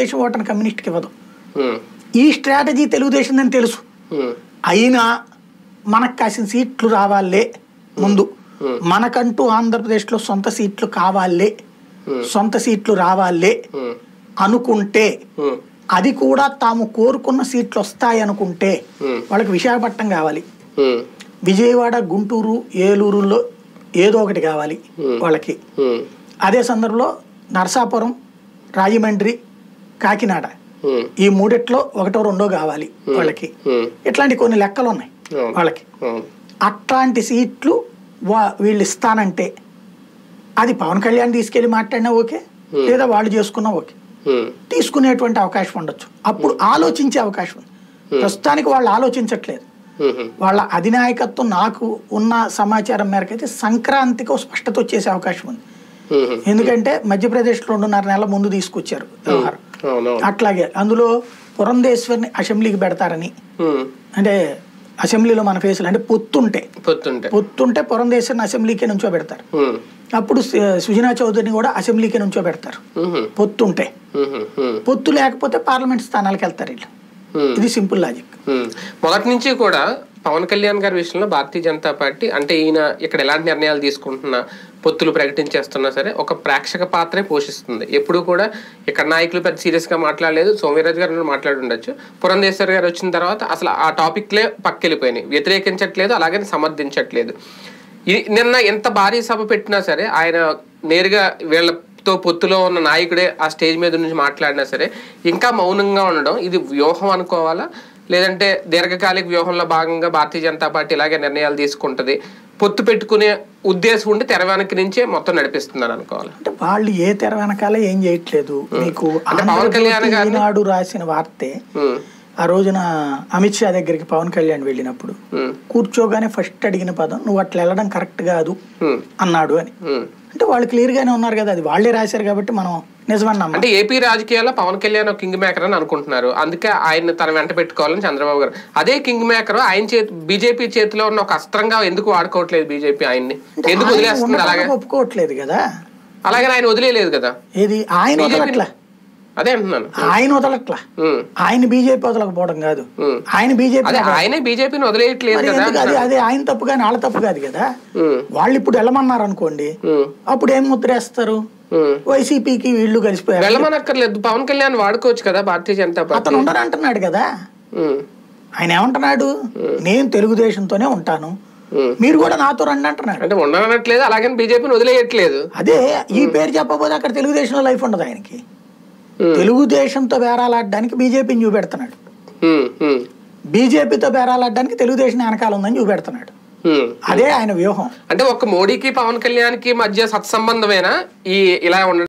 తెలుగుదేశం ఓటర్ని కమ్యూనిస్ట్కి ఇవ్వదు. ఈ స్ట్రాటజీ తెలుగుదేశం అని తెలుసు. అయినా మనకు కాసిన సీట్లు రావాలే, ముందు మనకంటూ ఆంధ్రప్రదేశ్లో సొంత సీట్లు కావాలే, సొంత సీట్లు రావాలే అనుకుంటే, అది కూడా తాము కోరుకున్న సీట్లు వస్తాయి అనుకుంటే వాళ్ళకి విశాఖపట్నం కావాలి, విజయవాడ, గుంటూరు, ఏలూరులో ఏదో ఒకటి కావాలి వాళ్ళకి. అదే సందర్భంలో నరసాపురం, రాజమండ్రి, కాకినాడ ఈ మూడిట్లో ఒకటో రెండో కావాలి వాళ్ళకి. ఇట్లాంటి కొన్ని లెక్కలు ఉన్నాయి వాళ్ళకి. అట్లాంటి సీట్లు వీళ్ళు ఇస్తానంటే అది పవన్ కళ్యాణ్ తీసుకెళ్లి మాట్లాడినా ఓకే, లేదా వాళ్ళు చేసుకున్నా ఓకే, తీసుకునేటువంటి అవకాశం ఉండొచ్చు. అప్పుడు ఆలోచించే అవకాశం ఉంది. ప్రస్తుతానికి వాళ్ళు ఆలోచించట్లేదు. వాళ్ళ అధినాయకత్వం నాకు ఉన్న సమాచారం మేరకు అయితే సంక్రాంతికి స్పష్టత వచ్చేసే అవకాశం ఉంది. ఎందుకంటే మధ్యప్రదేశ్లో 2.5 నెలల ముందు తీసుకొచ్చారు వ్యవహారం. అట్లాగే అందులో పురంధేశ్వరిని అసెంబ్లీకి పెడతారని, అంటే అసెంబ్లీలో మన ఫేసులు అంటే పొత్తుంటే పురంధేశ్వరిని అసెంబ్లీకే నుంచో పెడతారు. అప్పుడు సుజనా చౌదరిని కూడా అసెంబ్లీకే నుంచో పెడతారు పొత్తుంటే. పొత్తు లేకపోతే పార్లమెంట్ స్థానాలకు వెళ్తారు వీళ్ళు. ఇది సింపుల్ లాజిక్. మొదటి నుంచి కూడా పవన్ కళ్యాణ్ గారి విషయంలో భారతీయ జనతా పార్టీ అంటే ఈయన ఇక్కడ ఎలాంటి నిర్ణయాలు తీసుకుంటున్నా, పొత్తులు ప్రకటించేస్తున్నా సరే ఒక ప్రేక్షక పాత్రే పోషిస్తుంది. ఎప్పుడు కూడా ఇక్కడ నాయకులు పెద్ద సీరియస్ గా మాట్లాడలేదు. సోమిరాజు గారు మాట్లాడి ఉండొచ్చు. పురంధేశ్వర్ గారు వచ్చిన తర్వాత అసలు ఆ టాపిక్లే పక్కెళ్ళిపోయినాయి. వ్యతిరేకించట్లేదు, అలాగే సమర్థించట్లేదు. నిన్న ఎంత భారీ సభ పెట్టినా సరే ఆయన నేరుగా వీళ్ళతో పొత్తులో ఉన్న నాయకుడే ఆ స్టేజ్ మీద నుంచి మాట్లాడినా సరే ఇంకా మౌనంగా ఉండడం, ఇది వ్యూహం అనుకోవాలా, లేదంటే దీర్ఘకాలిక వ్యూహంలో భాగంగా భారతీయ జనతా పార్టీ ఇలాగే నిర్ణయాలు తీసుకుంటది, పొత్తు పెట్టుకునే ఉద్దేశం ఉండి తెర వెనక నుంచే మొత్తం నడిపిస్తున్నారు అనుకోవాలి? అంటే వాళ్ళు ఏ తెర వెనకాల ఏం చేయట్లేదు. మీకు పవన్ కళ్యాణ్ గారు రాసిన వార్తే, ఆ రోజున అమిత్ షా దగ్గరికి పవన్ కళ్యాణ్ వెళ్ళినప్పుడు కూర్చోగానే ఫస్ట్ అడిగిన పదం నువ్వు అట్లా వెళ్ళడం కరెక్ట్ కాదు అన్నాడు అని. అంటే వాళ్ళు క్లియర్ గానే ఉన్నారు కదా, అది వాళ్లే రాశారు కాబట్టి మనం నిజమన్నాం. అంటే ఏపీ రాజకీయాల్లో పవన్ కళ్యాణ్ ఒక కింగ్ మేకర్ అని అనుకుంటున్నారు, అందుకే ఆయన తన వెంట పెట్టుకోవాలని చంద్రబాబు గారు. అదే కింగ్ మేకర్ ఆయన బీజేపీ చేతిలో ఉన్న ఒక అస్త్రంగా ఎందుకు వాడుకోవట్లేదు బీజేపీ? ఆయన్ని ఎందుకు వదిలేస్తుంది? అలాగే ఒప్పుకోవట్లేదు కదా, అలాగే ఆయన వదిలేదు కదా. ఏది ఆయన వదలట్లా, అదే అంటున్నాను, ఆయన వదలట్లా. ఆయన బీజేపీ వదలకపోవడం కాదు, ఆయన బీజేపీ ఆయనే బీజేపీని వదిలేయట్లేదు కదా. అదే ఆయన తప్పు కానీ వాళ్ళ తప్పు కాదు కదా. వాళ్ళు ఇప్పుడు వెళ్ళమన్నారు అనుకోండి, అప్పుడు ఏం ముద్రేస్తారు? వైసీపీకి వీళ్ళు కలిసిపోయారు. వెళ్ళమనక్కర్లేదు, పవన్ కళ్యాణ్ వాడుకోవచ్చు కదా భారతీయ జనతా పార్టీ. అతను ఉండరంటున్నాడు కదా. ఆయన ఏమంటున్నాడు, నేను తెలుగుదేశంతోనే ఉంటాను, మీరు కూడా నాతో రండి అంటున్నాడు. అంటే ఉండనట్లేదు, అలాగే బీజేపీని వదిలేయట్లేదు. అదే ఈ పేరు చెప్పబోతే అక్కడ తెలుగుదేశంలో లైఫ్ ఉండదు ఆయనకి. తెలుగుదేశంతో బేరాలాడడానికి బీజేపీని చూపెడుతున్నాడు, బీజేపీతో బేరాలాడడానికి తెలుగుదేశం వెనకాల ఉందని చూపెడుతున్నాడు. అదే ఆయన వ్యూహం. అంటే ఒక మోడీకి పవన్ కళ్యాణ్ కి మధ్య సత్సంబంధమేనా ఈ ఇలా ఉండడం?